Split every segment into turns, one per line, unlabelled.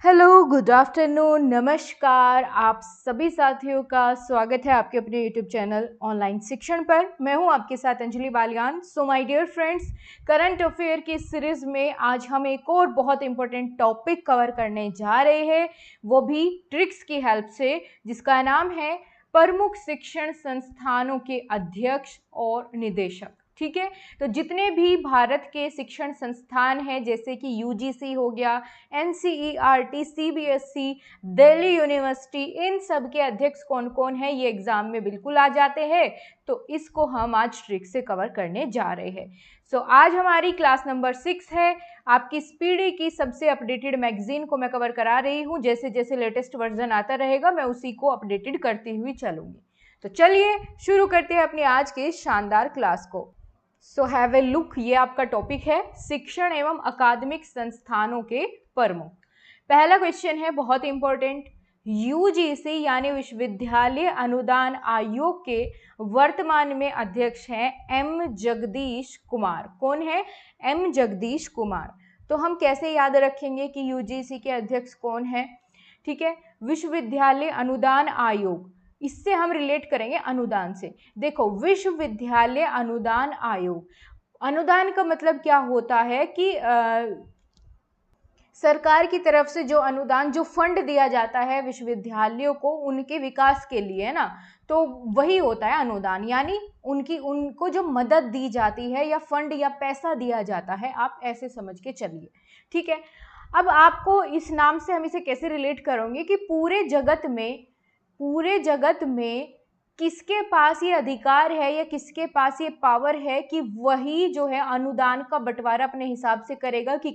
Hello, good afternoon, नमस्कार। आप सभी साथियों का स्वागत है आपके अपने यूट्यूब चैनल ऑनलाइन शिक्षण पर। मैं हूं आपके साथ Anjali Baliyan. So my dear friends, current affair की सीरीज में आज हम एक और बहुत इंपॉर्टेंट टॉपिक कवर करने जा रहे हैं, वो भी ट्रिक्स की हेल्प से, जिसका नाम है प्रमुख शिक्षण संस्थानों के अध्यक्ष और निदेशक। ठीक है, तो जितने भी भारत के शिक्षण संस्थान हैं, जैसे कि यूजीसी हो गया, एनसीईआरटी, सीबीएसई, दिल्ली यूनिवर्सिटी, इन सब के अध्यक्ष कौन कौन है ये एग्जाम में बिल्कुल आ जाते हैं। तो इसको हम आज ट्रिक से कवर करने जा रहे हैं। आज हमारी क्लास नंबर 6 है। आपकी स्पीडी की सबसे अपडेटेड मैगजीन को मैं कवर करा रही हूँ। जैसे जैसे लेटेस्ट वर्जन आता रहेगा मैं उसी को अपडेटेड करती हुई चलूंगी। तो चलिए शुरू करते हैं अपनी आज की शानदार क्लास को। हैव ए लुक, ये आपका टॉपिक है शिक्षण एवं अकादमिक संस्थानों के प्रमुख। पहला क्वेश्चन है बहुत इंपॉर्टेंट। यूजीसी यानी विश्वविद्यालय अनुदान आयोग के वर्तमान में अध्यक्ष हैं एम जगदीश कुमार। कौन है? एम जगदीश कुमार। तो हम कैसे याद रखेंगे कि यूजीसी के अध्यक्ष कौन है? ठीक है, विश्वविद्यालय अनुदान आयोग, इससे हम रिलेट करेंगे अनुदान से। देखो, विश्वविद्यालय अनुदान आयोग, अनुदान का मतलब क्या होता है कि सरकार की तरफ से जो अनुदान, जो फंड दिया जाता है विश्वविद्यालयों को उनके विकास के लिए, है ना, तो वही होता है अनुदान। यानी उनको जो मदद दी जाती है या फंड या पैसा दिया जाता है, आप ऐसे समझ के चलिए। ठीक है, अब आपको इस नाम से हम इसे कैसे रिलेट करेंगे कि पूरे जगत में किसके पास ये अधिकार है या किसके पास ये पावर है कि वही जो है अनुदान का बंटवारा अपने हिसाब से करेगा कि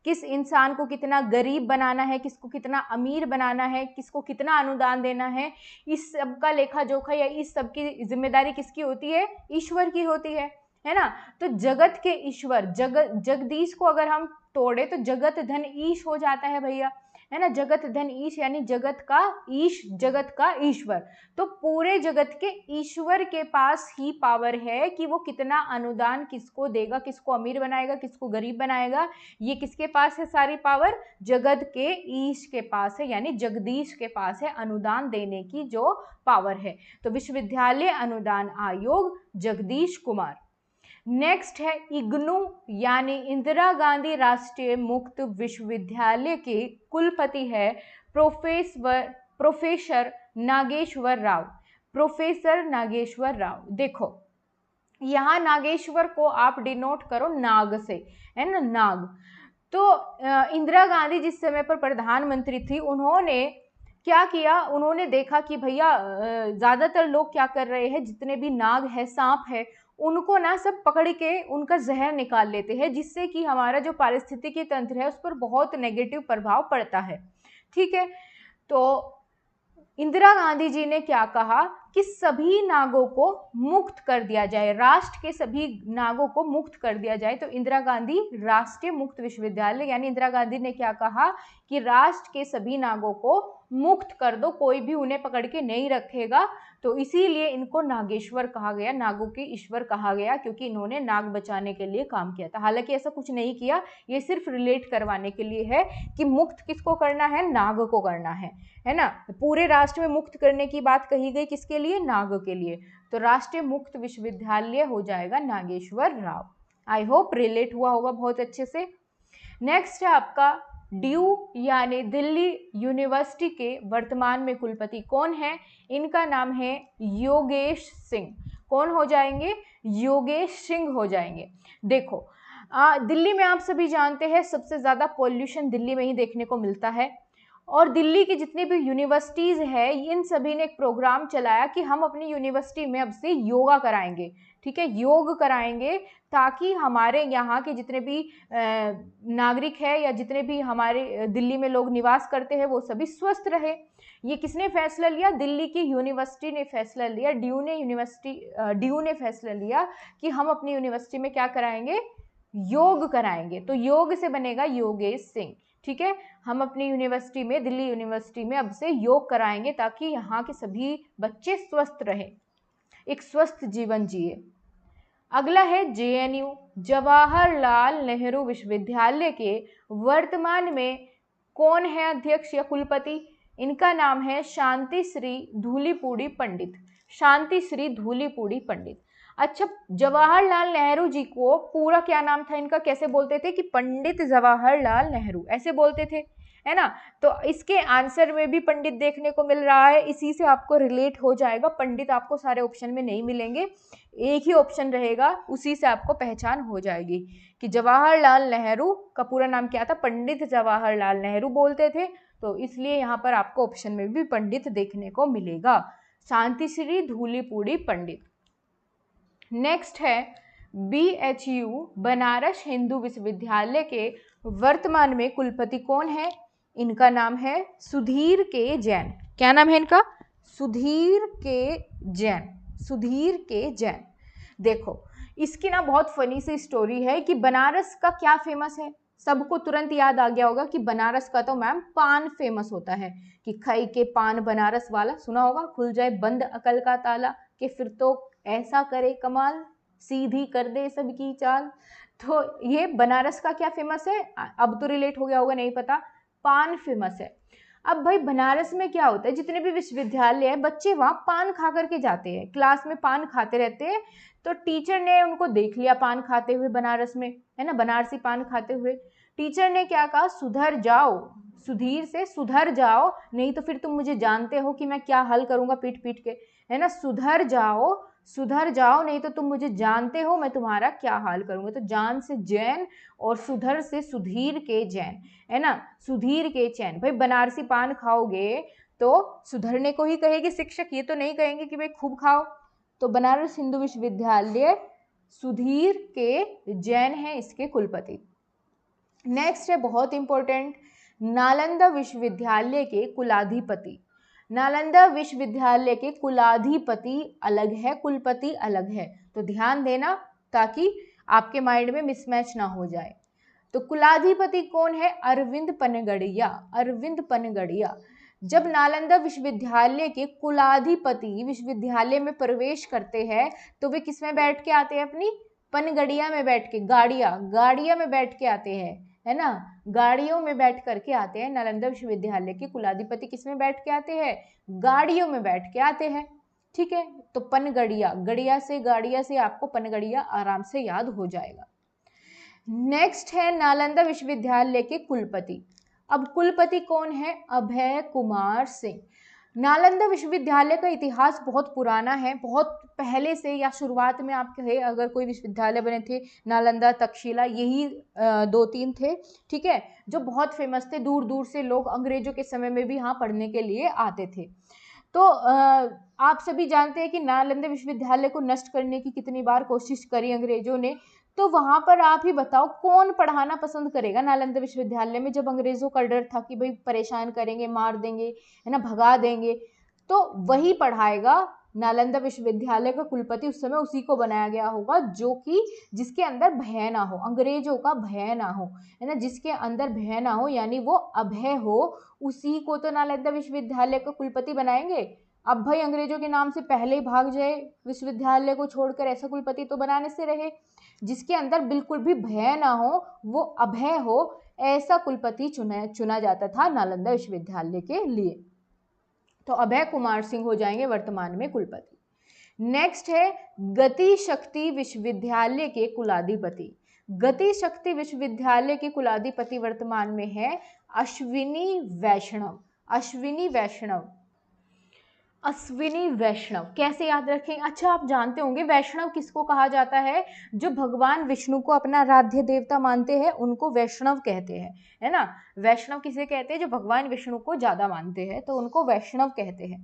किस इंसान को कितना गरीब बनाना है, किसको कितना अमीर बनाना है, किसको कितना अनुदान देना है। इस सब का लेखा जोखा या इस सब की जिम्मेदारी किसकी होती है? ईश्वर की होती है ना। तो जगत के ईश्वर, जगदीश को अगर हम तोड़े तो जगत धन ईश हो जाता है भैया, है ना। जगत धन ईश यानी जगत का ईश, जगत का ईश्वर। तो पूरे जगत के ईश्वर के पास ही पावर है कि वो कितना अनुदान किसको देगा, किसको अमीर बनाएगा, किसको गरीब बनाएगा। ये किसके पास है सारी पावर? जगत के ईश के पास है, यानी जगदीश के पास है अनुदान देने की जो पावर है। तो विश्वविद्यालय अनुदान आयोग, जगदीश कुमार। नेक्स्ट है इग्नू यानी इंदिरा गांधी राष्ट्रीय मुक्त विश्वविद्यालय के कुलपति है प्रोफेसर नागेश्वर राव। प्रोफेसर नागेश्वर राव। देखो, यहाँ नागेश्वर को आप डिनोट करो नाग से, है ना, नाग। तो इंदिरा गांधी जिस समय पर प्रधानमंत्री थी, उन्होंने क्या किया? उन्होंने देखा कि भैया ज्यादातर लोग क्या कर रहे हैं, जितने भी नाग है, सांप है, उनको ना सब पकड़ के उनका जहर निकाल लेते हैं, जिससे कि हमारा जो पारिस्थितिकी तंत्र है उस पर बहुत नेगेटिव प्रभाव पड़ता है। ठीक है, तो इंदिरा गांधी जी ने क्या कहा कि सभी नागों को मुक्त कर दिया जाए, राष्ट्र के सभी नागों को मुक्त कर दिया जाए। तो इंदिरा गांधी राष्ट्रीय मुक्त विश्वविद्यालय, यानी इंदिरा गांधी ने क्या कहा कि राष्ट्र के सभी नागों को मुक्त कर दो, कोई भी उन्हें पकड़ के नहीं रखेगा। तो इसीलिए इनको नागेश्वर कहा गया, नागों के ईश्वर कहा गया, क्योंकि इन्होंने नाग बचाने के लिए काम किया था। हालांकि ऐसा कुछ नहीं किया, ये सिर्फ रिलेट करवाने के लिए है कि मुक्त किसको करना है? नाग को करना है ना। पूरे राष्ट्र में मुक्त करने की बात कही गई, किसके लिए? नाग के लिए। तो राष्ट्रीय मुक्त विश्वविद्यालय हो जाएगा Nageshwar Rao. I hope relate हुआ होगा बहुत अच्छे से। नेक्स्ट है आपका ड्यू यानी दिल्ली यूनिवर्सिटी के वर्तमान में कुलपति कौन है? इनका नाम है योगेश सिंह। कौन हो जाएंगे? योगेश सिंह हो जाएंगे। देखो, दिल्ली में आप सभी जानते हैं सबसे ज्यादा पॉल्यूशन दिल्ली में ही देखने को मिलता है, और दिल्ली की जितनी भी यूनिवर्सिटीज़ है, इन सभी ने एक प्रोग्राम चलाया कि हम अपनी यूनिवर्सिटी में अब से योगा कराएंगे। ठीक है, योग कराएंगे, ताकि हमारे यहाँ के जितने भी नागरिक है या जितने भी हमारे दिल्ली में लोग निवास करते हैं वो सभी स्वस्थ रहे। ये किसने फैसला लिया? दिल्ली की यूनिवर्सिटी ने फैसला लिया, ड्यू ने फैसला लिया कि हम अपनी यूनिवर्सिटी में क्या कराएंगे? योग कराएंगे। तो योग से बनेगा योगेश सिंह। ठीक है, हम अपनी यूनिवर्सिटी में, दिल्ली यूनिवर्सिटी में अब से योग कराएंगे, ताकि यहाँ के सभी बच्चे स्वस्थ रहे, एक स्वस्थ जीवन जिए। अगला है जेएनयू, जवाहरलाल नेहरू विश्वविद्यालय के वर्तमान में कौन है अध्यक्ष या कुलपति? इनका नाम है शांति श्री धूलीपूड़ी पंडित, शांति श्री धूलीपूड़ी पंडित। अच्छा, जवाहरलाल नेहरू जी को पूरा क्या नाम था इनका, कैसे बोलते थे कि पंडित जवाहरलाल नेहरू, ऐसे बोलते थे, है ना। तो इसके आंसर में भी पंडित देखने को मिल रहा है, इसी से आपको रिलेट हो जाएगा। पंडित आपको सारे ऑप्शन में नहीं मिलेंगे, एक ही ऑप्शन रहेगा, उसी से आपको पहचान हो जाएगी कि जवाहरलाल नेहरू का पूरा नाम क्या था, पंडित जवाहरलाल नेहरू बोलते थे। तो इसलिए यहाँ पर आपको ऑप्शन में भी पंडित देखने को मिलेगा, शांतिश्री धूलीपूड़ी पंडित। नेक्स्ट है BHU बनारस हिंदू विश्वविद्यालय के वर्तमान में कुलपति कौन है? इनका नाम है सुधीर के जैन। क्या नाम है इनका? सुधीर के जैन, सुधीर के जैन। देखो इसकी ना बहुत फनी सी स्टोरी है कि बनारस का क्या फेमस है, सबको तुरंत याद आ गया होगा कि बनारस का तो मैम पान फेमस होता है कि खाई के पान बनारस वाला, सुना होगा, खुल जाए बंद अकल का ताला कि फिर तो ऐसा करे कमाल, सीधी कर दे सबकी चाल। तो ये बनारस का क्या फेमस है, अब तो रिलेट हो गया होगा, नहीं पता, पान फेमस है। अब भाई बनारस में क्या होता है, जितने भी विश्वविद्यालय है बच्चे वहाँ पान खा करके जाते हैं, क्लास में पान खाते रहते हैं। तो टीचर ने उनको देख लिया पान खाते हुए बनारस में, है ना, बनारसी पान खाते हुए। टीचर ने क्या कहा, सुधर जाओ, सुधीर से सुधर जाओ, नहीं तो फिर तुम मुझे जानते हो कि मैं क्या हल करूंगा पीट पीट के, है ना, सुधर जाओ, सुधर जाओ, नहीं तो तुम मुझे जानते हो मैं तुम्हारा क्या हाल करूंगा। तो जान से जैन और सुधर से सुधीर के जैन, है ना, सुधीर के जैन। भाई बनारसी पान खाओगे तो सुधरने को ही कहेगी शिक्षक, ये तो नहीं कहेंगे कि भाई खूब खाओ। तो बनारस हिंदू विश्वविद्यालय सुधीर के जैन है इसके कुलपति। नेक्स्ट है बहुत इंपॉर्टेंट, नालंदा विश्वविद्यालय के कुलाधिपति। नालंदा विश्वविद्यालय के कुलाधिपति अलग है, कुलपति अलग है, तो ध्यान देना ताकि आपके माइंड में मिसमैच ना हो जाए। तो कुलाधिपति कौन है? अरविंद पनगड़िया, अरविंद पनगड़िया। जब नालंदा विश्वविद्यालय के कुलाधिपति विश्वविद्यालय में प्रवेश करते हैं तो वे किस में बैठ के आते हैं? अपनी पनगड़िया में बैठ के, गाड़िया में बैठ के आते हैं, है ना, गाड़ियों में बैठ करके आते हैं। नालंदा विश्वविद्यालय के कुलाधिपति किस में बैठ के आते हैं? गाड़ियों में बैठ के आते हैं, ठीक है। तो पनगड़िया, गड़िया से गाड़िया से आपको पनगड़िया आराम से याद हो जाएगा। नेक्स्ट है नालंदा विश्वविद्यालय के कुलपति। अब कुलपति कौन है? अभय कुमार सिंह। नालंदा विश्वविद्यालय का इतिहास बहुत पुराना है, बहुत पहले से, या शुरुआत में आप कहे अगर कोई विश्वविद्यालय बने थे, नालंदा, तक्षशिला, यही 2-3 थे, ठीक है, जो बहुत फेमस थे। दूर दूर से लोग अंग्रेजों के समय में भी यहाँ पढ़ने के लिए आते थे। तो आप सभी जानते हैं कि नालंदा विश्वविद्यालय को नष्ट करने की कितनी बार कोशिश करी अंग्रेजों ने। तो वहां पर आप ही बताओ कौन पढ़ाना पसंद करेगा नालंदा विश्वविद्यालय में, जब अंग्रेजों का डर था कि भाई परेशान करेंगे, मार देंगे, है ना, भगा देंगे, तो वही पढ़ाएगा। नालंदा विश्वविद्यालय का कुलपति उस समय उसी को बनाया गया होगा जो कि जिसके अंदर भय ना हो, अंग्रेजों का भय ना हो, है ना, जिसके अंदर भय ना हो, यानी वो अभय हो, उसी को तो नालंदा विश्वविद्यालय का कुलपति बनाएंगे। अब भाई अंग्रेजों के नाम से पहले ही भाग जाए विश्वविद्यालय को छोड़कर, ऐसा कुलपति तो बनाने से रहे। जिसके अंदर बिल्कुल भी भय ना हो, वो अभय हो, ऐसा कुलपति चुना जाता था नालंदा विश्वविद्यालय के लिए। तो अभय कुमार सिंह हो जाएंगे वर्तमान में कुलपति। नेक्स्ट है गति शक्ति विश्वविद्यालय के कुलाधिपति। गति शक्ति विश्वविद्यालय के कुलाधिपति वर्तमान में है अश्विनी वैष्णव। अश्विनी वैष्णव, अश्विनी वैष्णव कैसे याद रखें? अच्छा, आप जानते होंगे वैष्णव किसको कहा जाता है? जो भगवान विष्णु को अपना आराध्य देवता मानते हैं उनको वैष्णव कहते हैं, है ना। वैष्णव किसे कहते हैं? जो भगवान विष्णु को ज्यादा मानते हैं, तो उनको वैष्णव कहते हैं।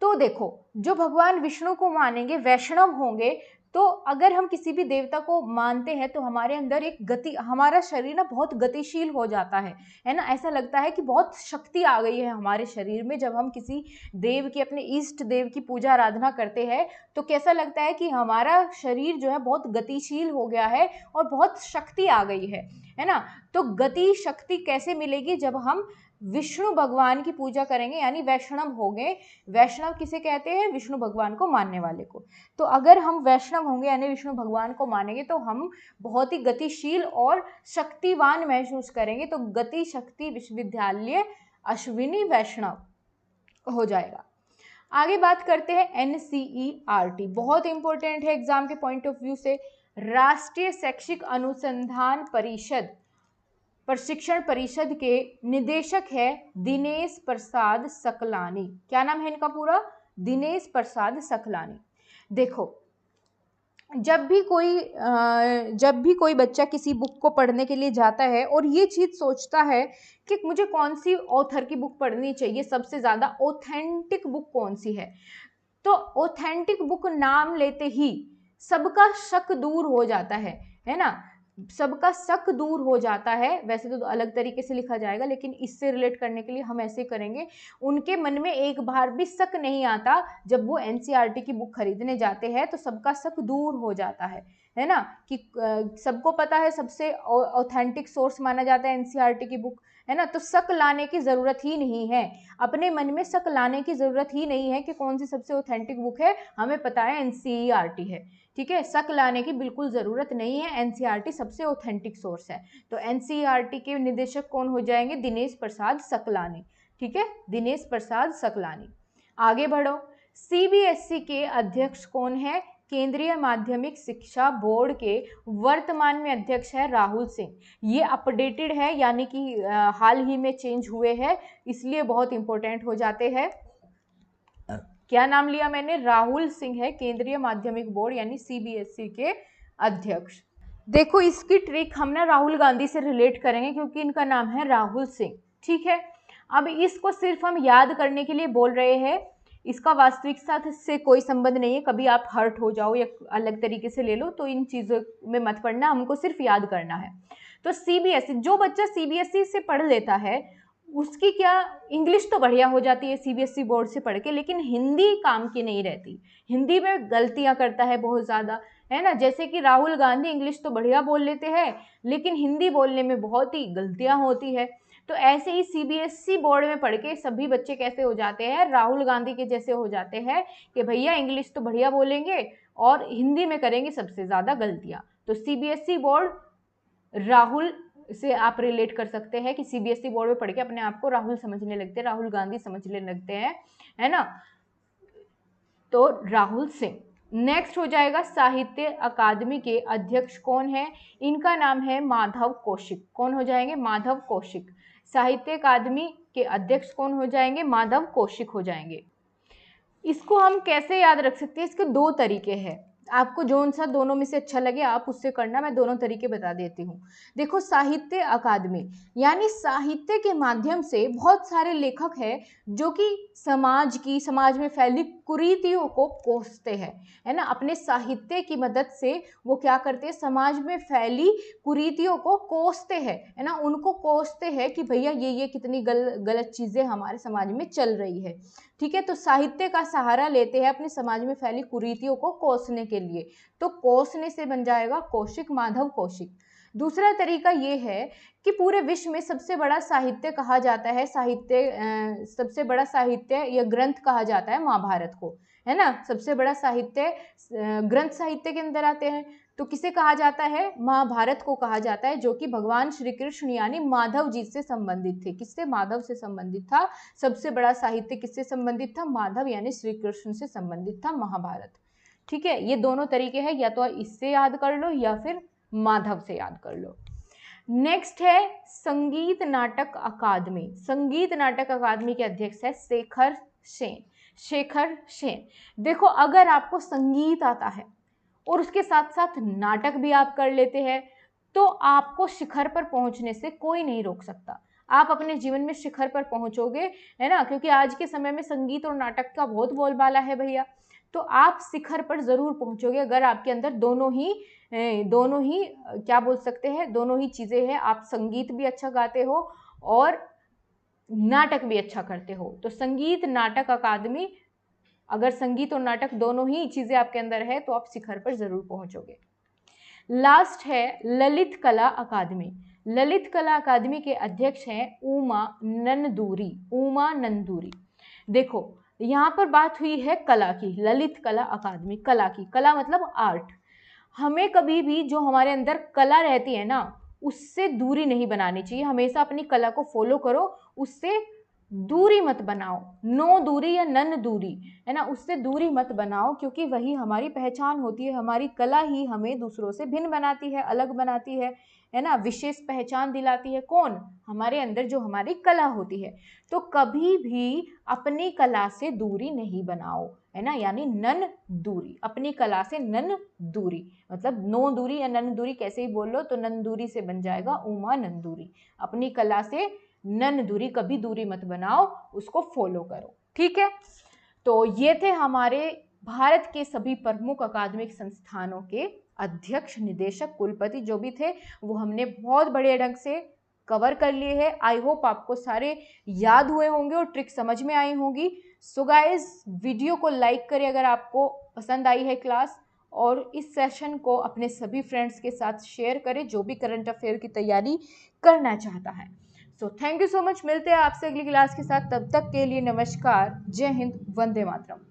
तो देखो, जो भगवान विष्णु को मानेंगे, वैष्णव होंगे, तो अगर हम किसी भी देवता को मानते हैं तो हमारे अंदर एक गति, हमारा शरीर ना बहुत गतिशील हो जाता है ना। ऐसा लगता है कि बहुत शक्ति आ गई है हमारे शरीर में। जब हम किसी देव की, अपने इष्ट देव की पूजा आराधना करते हैं तो कैसा लगता है कि हमारा शरीर जो है बहुत गतिशील हो गया है और बहुत शक्ति आ गई है है ना। तो गति शक्ति कैसे मिलेगी, जब हम विष्णु भगवान की पूजा करेंगे, यानी वैष्णव हो गए। वैष्णव किसे कहते हैं, विष्णु भगवान को मानने वाले को। तो अगर हम वैष्णव होंगे यानी विष्णु भगवान को मानेंगे तो हम बहुत ही गतिशील और शक्तिवान महसूस करेंगे। तो गति शक्ति विश्वविद्यालय अश्विनी वैष्णव हो जाएगा। आगे बात करते हैं NCERT, बहुत इंपॉर्टेंट है एग्जाम के पॉइंट ऑफ व्यू से। राष्ट्रीय शैक्षिक अनुसंधान परिषद प्रशिक्षण परिषद के निदेशक है दिनेश प्रसाद सकलानी। क्या नाम है इनका पूरा, दिनेश प्रसाद सकलानी। देखो, जब भी कोई बच्चा किसी बुक को पढ़ने के लिए जाता है और ये चीज़ सोचता है कि मुझे कौन सी ऑथर की बुक पढ़नी चाहिए, सबसे ज़्यादा ऑथेंटिक बुक कौन सी है, तो ऑथेंटिक बुक नाम लेते ही सबका शक दूर हो जाता है ना। सबका शक दूर हो जाता है। वैसे तो अलग तरीके से लिखा जाएगा, लेकिन इससे रिलेट करने के लिए हम ऐसे करेंगे। उनके मन में एक बार भी शक नहीं आता, जब वो NCERT की बुक खरीदने जाते हैं तो सबका शक दूर हो जाता है ना। कि सबको पता है सबसे ऑथेंटिक सोर्स माना जाता है NCERT की बुक, है ना। तो शक लाने की ज़रूरत ही नहीं है, अपने मन में शक लाने की ज़रूरत ही नहीं है कि कौन सी सबसे ऑथेंटिक बुक है, हमें पता है NCERT है। ठीक है, शक लाने की बिल्कुल ज़रूरत नहीं है, NCERT सबसे ऑथेंटिक सोर्स है। तो NCERT के निदेशक कौन हो जाएंगे, दिनेश प्रसाद सकलानी। ठीक है, दिनेश प्रसाद सकलानी। आगे बढ़ो, CBSE के अध्यक्ष कौन है, केंद्रीय माध्यमिक शिक्षा बोर्ड के वर्तमान में अध्यक्ष है राहुल सिंह। ये अपडेटेड है, यानी कि हाल ही में चेंज हुए हैं, इसलिए बहुत इंपॉर्टेंट हो जाते हैं। क्या नाम लिया मैंने, राहुल सिंह है केंद्रीय माध्यमिक बोर्ड यानी CBSE के अध्यक्ष। देखो, इसकी ट्रिक हम ना राहुल गांधी से रिलेट करेंगे क्योंकि इनका नाम है राहुल सिंह। ठीक है, अब इसको सिर्फ हम याद करने के लिए बोल रहे हैं, इसका वास्तविकता से कोई संबंध नहीं है। कभी आप हर्ट हो जाओ या अलग तरीके से ले लो तो इन चीज़ों में मत पढ़ना, हमको सिर्फ याद करना है। तो CBSE, जो बच्चा CBSE से पढ़ लेता है उसकी क्या इंग्लिश तो बढ़िया हो जाती है CBSE बोर्ड से पढ़ के, लेकिन हिंदी काम की नहीं रहती। हिंदी में गलतियां करता है बहुत ज़्यादा, है ना। जैसे कि राहुल गांधी इंग्लिश तो बढ़िया बोल लेते हैं, लेकिन हिंदी बोलने में बहुत ही गलतियां होती है। तो ऐसे ही CBSE बोर्ड में पढ़ के सभी बच्चे कैसे हो जाते हैं, राहुल गांधी के जैसे हो जाते हैं कि भैया इंग्लिश तो बढ़िया बोलेंगे और हिंदी में करेंगे सबसे ज़्यादा गलतियाँ। तो CBSE बोर्ड राहुल से आप रिलेट कर सकते हैं कि CBSE बोर्ड में पढ़ के अपने आप को राहुल समझने लगते हैं, राहुल गांधी समझने लगते हैं, है ना। तो राहुल सिंह। नेक्स्ट हो जाएगा, साहित्य अकादमी के अध्यक्ष कौन है, इनका नाम है माधव कौशिक। कौन हो जाएंगे, माधव कौशिक। साहित्य अकादमी के अध्यक्ष कौन हो जाएंगे, माधव कौशिक हो जाएंगे। इसको हम कैसे याद रख सकते हैं, इसके दो तरीके हैं, आपको जोन सा दोनों में से अच्छा लगे आप उससे करना, मैं दोनों तरीके बता देती हूँ। देखो, साहित्य अकादमी यानी साहित्य के माध्यम से बहुत सारे लेखक हैं जो कि समाज में फैली कुरीतियों को कोसते हैं, है ना। अपने साहित्य की मदद से वो क्या करते हैं, समाज में फैली कुरीतियों को कोसते हैं, है ना। उनको कोसते हैं कि भैया ये कितनी गलत चीज़ें हमारे समाज में चल रही है। ठीक है, तो साहित्य का सहारा लेते हैं अपने समाज में फैली कुरीतियों को कोसने के लिए। तो कोसने से बन जाएगा कौशिक, माधव कौशिक। दूसरा तरीका ये है कि पूरे विश्व में सबसे बड़ा साहित्य कहा जाता है, सबसे बड़ा साहित्य या ग्रंथ कहा जाता है महाभारत को, है ना। सबसे बड़ा साहित्य ग्रंथ साहित्य के अंदर आते हैं, तो किसे कहा जाता है, महाभारत को कहा जाता है, जो कि भगवान श्री कृष्ण यानी माधव जी से संबंधित थे। किससे, माधव से संबंधित था। सबसे बड़ा साहित्य किससे संबंधित था, माधव यानी श्री कृष्ण से संबंधित था महाभारत। ठीक है, ये दोनों तरीके हैं, या तो इससे याद कर लो या फिर माधव से याद कर लो। नेक्स्ट है संगीत नाटक अकादमी। संगीत नाटक अकादमी के अध्यक्ष है शेखर सेन। शेखर सेन। देखो, अगर आपको संगीत आता है और उसके साथ साथ नाटक भी आप कर लेते हैं तो आपको शिखर पर पहुंचने से कोई नहीं रोक सकता। आप अपने जीवन में शिखर पर पहुंचोगे, है ना, क्योंकि आज के समय में संगीत और नाटक का बहुत बोलबाला है भैया। तो आप शिखर पर जरूर पहुंचोगे अगर आपके अंदर दोनों ही क्या बोल सकते हैं, दोनों ही चीजें हैं। आप संगीत भी अच्छा गाते हो और नाटक भी अच्छा करते हो। तो संगीत नाटक अकादमी, अगर संगीत और नाटक दोनों ही चीजें आपके अंदर है तो आप शिखर पर जरूर पहुंचोगे। लास्ट है ललित कला अकादमी। ललित कला अकादमी के अध्यक्ष हैं उमा नंदूरी। उमा नंदूरी। देखो यहाँ पर बात हुई है कला की, ललित कला अकादमी, कला की, कला मतलब आर्ट। हमें कभी भी जो हमारे अंदर कला रहती है ना, उससे दूरी नहीं बनानी चाहिए, हमेशा अपनी कला को फॉलो करो, उससे दूरी मत बनाओ, नो दूरी या नन दूरी, है ना, उससे दूरी मत बनाओ, क्योंकि वही हमारी पहचान होती है, हमारी कला ही हमें दूसरों से भिन्न बनाती है, अलग बनाती है ना, विशेष पहचान दिलाती है। कौन? हमारे अंदर जो हमारी कला होती है। तो कभी भी अपनी कला से दूरी नहीं बनाओ, है ना, यानी नन दूरी, अपनी कला से नन दूरी, मतलब नो दूरी या नन दूरी कैसे ही बोल लो तो नन दूरी से बन जाएगा उमा नंदूरी। अपनी कला से नन दूरी, कभी दूरी मत बनाओ, उसको फॉलो करो, ठीक है। तो ये थे हमारे भारत के सभी प्रमुख अकादमिक संस्थानों के अध्यक्ष, निदेशक, कुलपति जो भी थे, वो हमने बहुत बढ़िया ढंग से कवर कर लिए हैं। आई होप आपको सारे याद हुए होंगे और ट्रिक समझ में आई होंगी। सो गाइज, वीडियो को लाइक करें अगर आपको पसंद आई है क्लास, और इस सेशन को अपने सभी फ्रेंड्स के साथ शेयर करें जो भी करंट अफेयर की तैयारी करना चाहता है। So thank you so much, मिलते हैं आपसे अगली क्लास के साथ, तब तक के लिए नमस्कार, जय हिंद, वंदे मातरम।